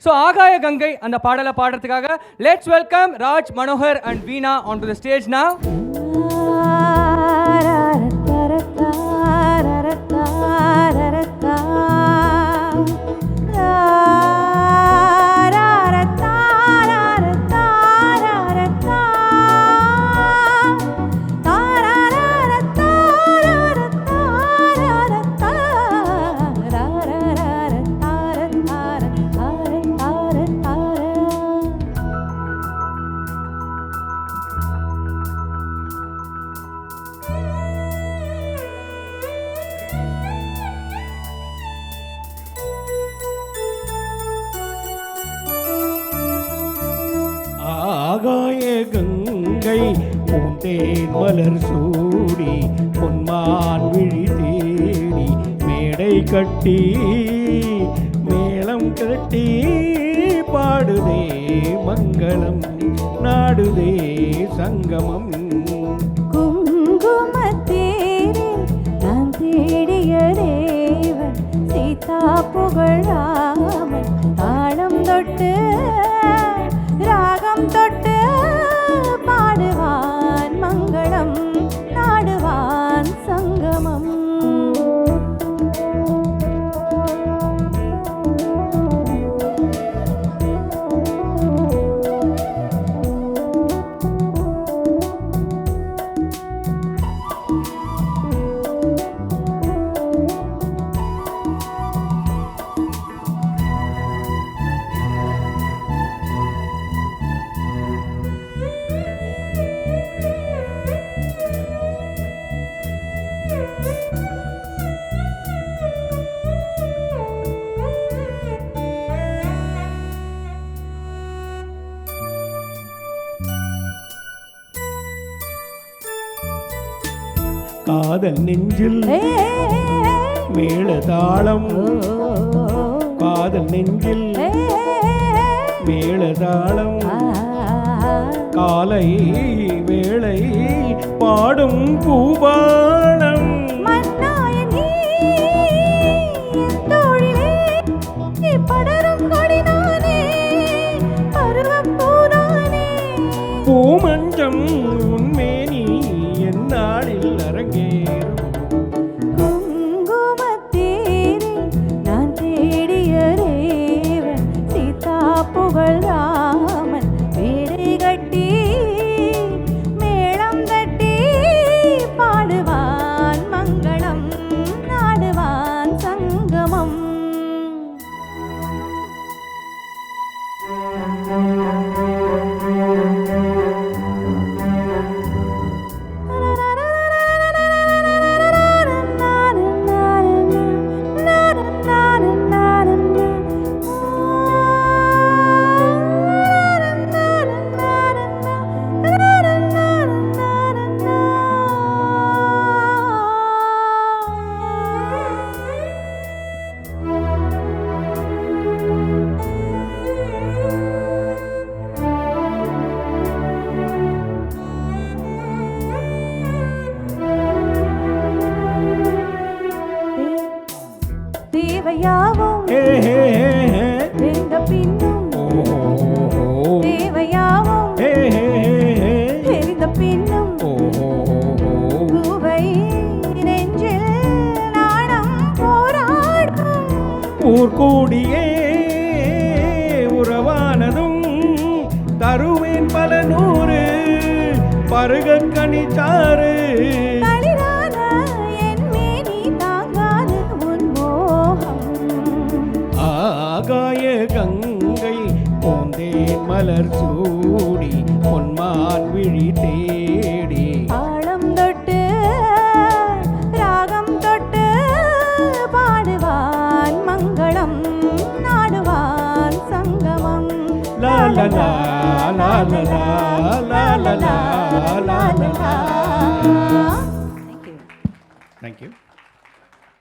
So ஆகாய கங்கை அந்த பாடலை பாடுறதுக்காக let's welcome Raj, Manohar and Veena on to the stage now. Aakaya Gangai பூந்தேன் மலர் சூடி பொன்மான் விழி தேடி மேடை கட்டி மேளம் கட்டி பாடுதே மங்களம் நாடுதே சங்கமம். குங்குமத்தேரில் நான் தேடிய தேவன் சீதா புகழாமல் தாளம் தொட்டு ராகம் தொட்டு பாடுவான் மங்களம் நாடுவான் சங்கமம். காதல் நெஞ்சில் மேளதாளம், காதல் நெஞ்சில் மேளதாளம், காலை வேளை பாடும் பூபாலம். பூமஞ்சம் உன்மேனி என் நாளில் அரங்கேறும். குங்குமத்தேரில் நான் தேடிய தேவன் சீதா புகழாமல் மேடை கட்டி மேளம் தட்டி பாடுவான் மங்களம் நாடுவான் சங்கமம். தேவையாவும் தெரிந்த பின்னும் தேவையாவும் தெரிந்த பின்னும் பூவை நெஞ்சில் நாணம் போராடும். ஊர்கூடியே உறவானதும் தருவேன் பல நூறு பருக கனிச்சாறு. ஆகாய கங்கை பூந்தேன் மலர் சூடி பொன்மான் விழி தேடி தாளம் தொட்டு ராகம் தொட்டு பாடுவான் மங்களம் நாடுவான் சங்கமம். லா லா லா லா லா லா லா லா லா லா. Thank you.